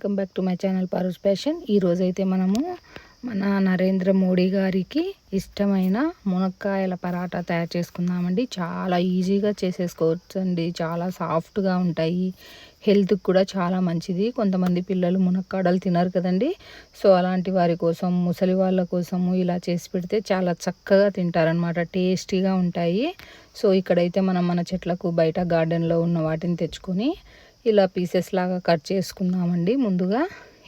Welcome back to my channel Paaru's fashion. ఈరోజైతే మనము మన నరేంద్ర మోడీ గారికి ఇష్టమైన మునక్కాయల పరాటా తయారు చేసుకుందామండి. చాలా ఈజీగా చేసేసుకోవచ్చు అండి. చాలా సాఫ్ట్గా ఉంటాయి, హెల్త్కి కూడా చాలా మంచిది. కొంతమంది పిల్లలు మునక్కాడలు తినరు కదండి. సో అలాంటి వారి కోసం, ముసలి వాళ్ళ కోసము ఇలా చేసి పెడితే చాలా చక్కగా తింటారనమాట. టేస్టీగా ఉంటాయి. సో ఇక్కడైతే మనం మన చెట్లకు బయట గార్డెన్లో ఉన్న వాటిని తెచ్చుకొని ఇలా పీసెస్ లాగా కట్ చేసుకుందామండి. ముందుగా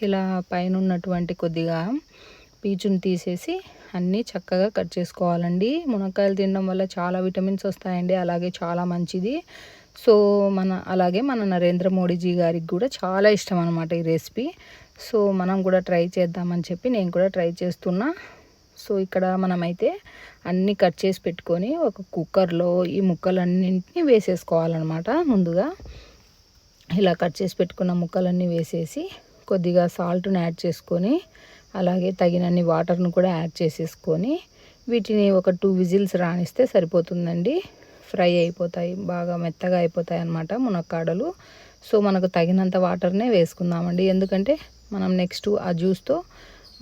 ఇలా పైన ఉన్నటువంటి కొద్దిగా పీచుని తీసేసి అన్నీ చక్కగా కట్ చేసుకోవాలండి. మునక్కాయలు తినడం వల్ల చాలా విటమిన్స్ వస్తాయండి, అలాగే చాలా మంచిది. సో అలాగే మన నరేంద్ర మోడీజీ గారికి కూడా చాలా ఇష్టం అనమాట ఈ రెసిపీ. సో మనం కూడా ట్రై చేద్దామని చెప్పి నేను కూడా ట్రై చేస్తున్నా. సో ఇక్కడ మనమైతే అన్నీ కట్ చేసి పెట్టుకొని ఒక కుక్కర్లో ఈ ముక్కలన్నింటినీ వేసేసుకోవాలన్నమాట. ముందుగా ఇలా కట్ చేసి పెట్టుకున్న ముక్కలన్నీ వేసేసి కొద్దిగా సాల్ట్ని యాడ్ చేసుకొని, అలాగే తగినన్ని వాటర్ను కూడా యాడ్ చేసేసుకొని వీటిని ఒక 2 విజిల్స్ రానిస్తే సరిపోతుందండి. ఫ్రై అయిపోతాయి, బాగా మెత్తగా అయిపోతాయి అన్నమాట మునక్కాడలు. సో మనకు తగినంత వాటర్నే వేసుకుందామండి, ఎందుకంటే మనం నెక్స్ట్ ఆ జ్యూస్తో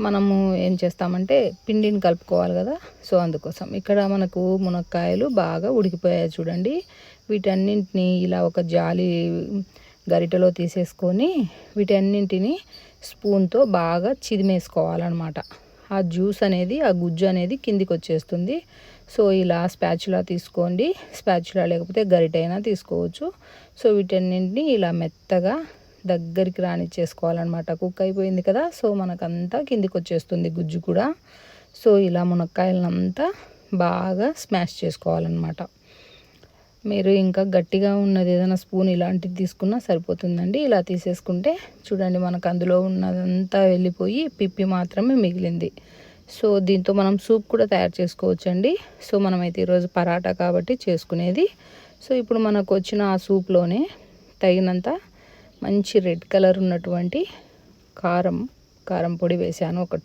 మనము ఏం చేస్తామంటే పిండిని కలుపుకోవాలి కదా. సో అందుకోసం ఇక్కడ మనకు మునక్కాయలు బాగా ఉడికిపోయాయి చూడండి. వీటన్నింటినీ ఇలా ఒక జాలి గరిటెలో తీసేసుకొని వీటన్నింటిని స్పూన్తో బాగా చిదిమేసుకోవాలన్నమాట. ఆ జ్యూస్ అనేది, ఆ గుజ్జు అనేది కిందికి వచ్చేస్తుంది. సో ఇలా స్పాచులా తీసుకోండి, స్పాచులా లేకపోతే గరిటె అయినా తీసుకోవచ్చు. సో వీటన్నింటినీ ఇలా మెత్తగా దగ్గరికి రానిచ్చేసుకోవాలన్నమాట. కుక్ అయిపోయింది కదా, సో మనకంతా కిందికి వచ్చేస్తుంది గుజ్జు కూడా. సో ఇలా మునక్కాయలనంతా బాగా స్మాష్ చేసుకోవాలన్నమాట. మీరు ఇంకా గట్టిగా ఉన్నది ఏదైనా స్పూన్ ఇలాంటిది తీసుకున్నా సరిపోతుందండి. ఇలా తీసేసుకుంటే చూడండి మనకు అందులో ఉన్నదంతా వెళ్ళిపోయి పిప్పి మాత్రమే మిగిలింది. సో దీంతో మనం సూప్ కూడా తయారు చేసుకోవచ్చండి. సో మనమైతే ఈరోజు పరాటా కాబట్టి చేసుకునేది. సో ఇప్పుడు మనకు వచ్చిన ఆ సూప్లోనే తగినంత మంచి రెడ్ కలర్ ఉన్నటువంటి కారం పొడి వేసాను, ఒక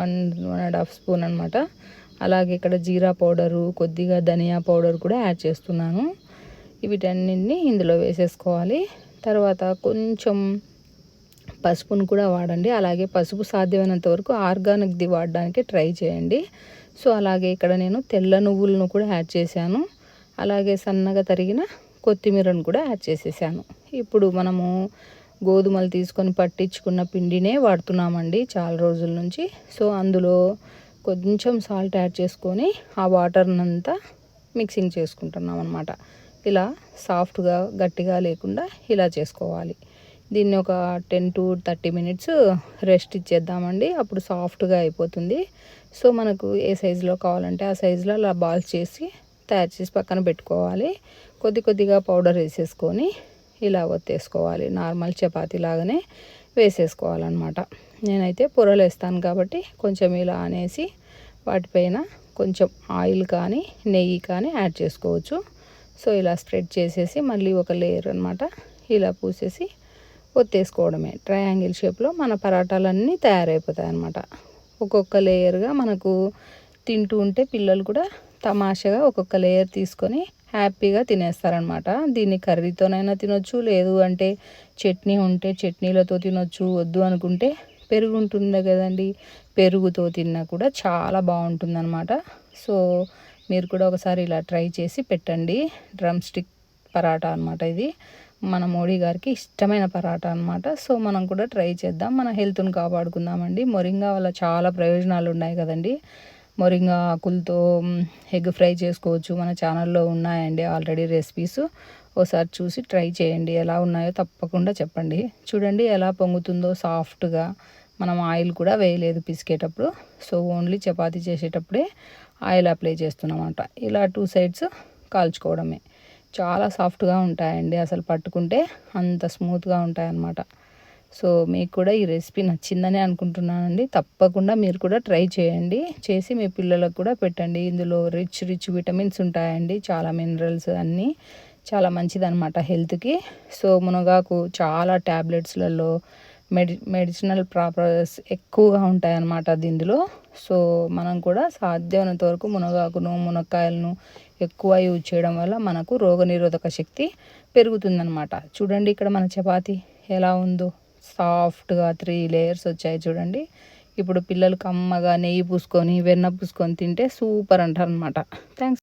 1.5 స్పూన్ అనమాట. అలాగే ఇక్కడ జీరా పౌడరు, కొద్దిగా ధనియా పౌడర్ కూడా యాడ్ చేస్తున్నాను. వీటన్నిటిని ఇందులో వేసేసుకోవాలి. తర్వాత కొంచెం పసుపును కూడా వాడండి. అలాగే పసుపు సాధ్యమైనంత వరకు ఆర్గానిక్ది వాడడానికి ట్రై చేయండి. సో అలాగే ఇక్కడ నేను తెల్ల నువ్వులను కూడా యాడ్ చేశాను. అలాగే సన్నగా తరిగిన కొత్తిమీరను కూడా యాడ్ చేసేసాను. ఇప్పుడు మనము గోధుమలు తీసుకొని పట్టించుకున్న పిండినే వాడుతున్నామండి చాలా రోజుల నుంచి. సో అందులో కొంచెం సాల్ట్ యాడ్ చేసుకొని ఆ వాటర్నంతా మిక్సింగ్ చేసుకుంటున్నాం అన్నమాట. ఇలా సాఫ్ట్గా గట్టిగా లేకుండా ఇలా చేసుకోవాలి. దీన్ని ఒక 10 to 30 మినిట్స్ రెస్ట్ ఇచ్చేద్దామండి, అప్పుడు సాఫ్ట్గా అయిపోతుంది. సో మనకు ఏ సైజులో కావాలంటే ఆ సైజులో అలా బాల్స్ చేసి తయారు చేసి పక్కన పెట్టుకోవాలి. కొద్దిగా పౌడర్ వేసేసుకొని ఇలా ఒత్తేసుకోవాలి. నార్మల్ చపాతీ లాగానే వేసేసుకోవాలన్నమాట. నేనైతే పొరలు వేస్తాను కాబట్టి కొంచెం ఇలా అనేసి వాటిపైన కొంచెం ఆయిల్ కానీ నెయ్యి కానీ యాడ్ చేసుకోవచ్చు. సో ఇలా స్ప్రెడ్ చేసేసి మళ్ళీ ఒక లేయర్ అనమాట ఇలా పూసేసి ఒత్తేసుకోవడమే. ట్రయాంగిల్ షేప్లో మన పరాటాలన్నీ తయారైపోతాయి అన్నమాట. ఒక్కొక్క లేయర్గా మనకు తింటూ ఉంటే పిల్లలు కూడా తమాషగా ఒక్కొక్క లేయర్ తీసుకొని హ్యాపీగా తినేస్తారనమాట. దీన్ని కర్రీతోనైనా తినొచ్చు, లేదు అంటే చట్నీ ఉంటే చట్నీలతో తినొచ్చు, వద్దు అనుకుంటే పెరుగు ఉంటుంది కదండి, పెరుగుతో తిన్నా కూడా చాలా బాగుంటుందన్నమాట. సో మీరు కూడా ఒకసారి ఇలా ట్రై చేసి పెట్టండి. డ్రమ్ స్టిక్ పరాటా అనమాట ఇది. మన మోడీ గారికి ఇష్టమైన పరాటా అనమాట. సో మనం కూడా ట్రై చేద్దాం, మన హెల్త్ని కాపాడుకుందామండి. మొరింగా వల్ల చాలా ప్రయోజనాలు ఉన్నాయి కదండి. మొరింగా ఆకులతో ఎగ్ ఫ్రై చేసుకోవచ్చు. మన ఛానల్లో ఉన్నాయండి ఆల్రెడీ రెసిపీస్, ఒకసారి చూసి ట్రై చేయండి. ఎలా ఉన్నాయో తప్పకుండా చెప్పండి. చూడండి ఎలా పొంగుతుందో సాఫ్ట్గా. మనం ఆయిల్ కూడా వేయలేదు పిసికేటప్పుడు. సో ఓన్లీ చపాతీ చేసేటప్పుడే ఆయిల్ అప్లై చేస్తున్నామన్నమాట. ఇలా 2 సైడ్స్ కాల్చుకోవడమే. చాలా సాఫ్ట్గా ఉంటాయండి, అసలు పట్టుకుంటే అంత స్మూత్గా ఉంటాయన్నమాట. సో మీకు కూడా ఈ రెసిపీ నచ్చిందని అనుకుంటున్నానండి. తప్పకుండా మీరు కూడా ట్రై చేయండి, చేసి మీ పిల్లలకు కూడా పెట్టండి. ఇందులో రిచ్ విటమిన్స్ ఉంటాయండి, చాలా మినరల్స్, అన్నీ చాలా మంచిదన్నమాట హెల్త్కి. సో మునగాకు చాలా ట్యాబ్లెట్స్లలో మెడిసినల్ ప్రాపర్టీస్ ఎక్కువగా ఉంటాయన్నమాట దీనిలో. సో మనం కూడా సాధ్యమైనంత వరకు మునగాకును, మునక్కాయలను ఎక్కువ యూజ్ చేయడం వల్ల మనకు రోగనిరోధక శక్తి పెరుగుతుందన్నమాట. చూడండి ఇక్కడ మన చపాతీ ఎలా ఉందో, సాఫ్ట్గా 3 లేయర్స్ వచ్చాయి చూడండి. ఇప్పుడు పిల్లలు కమ్మగా నెయ్యి పూసుకొని వెన్న పూసుకొని తింటే సూపర్ అంటారనమాట. థ్యాంక్స్.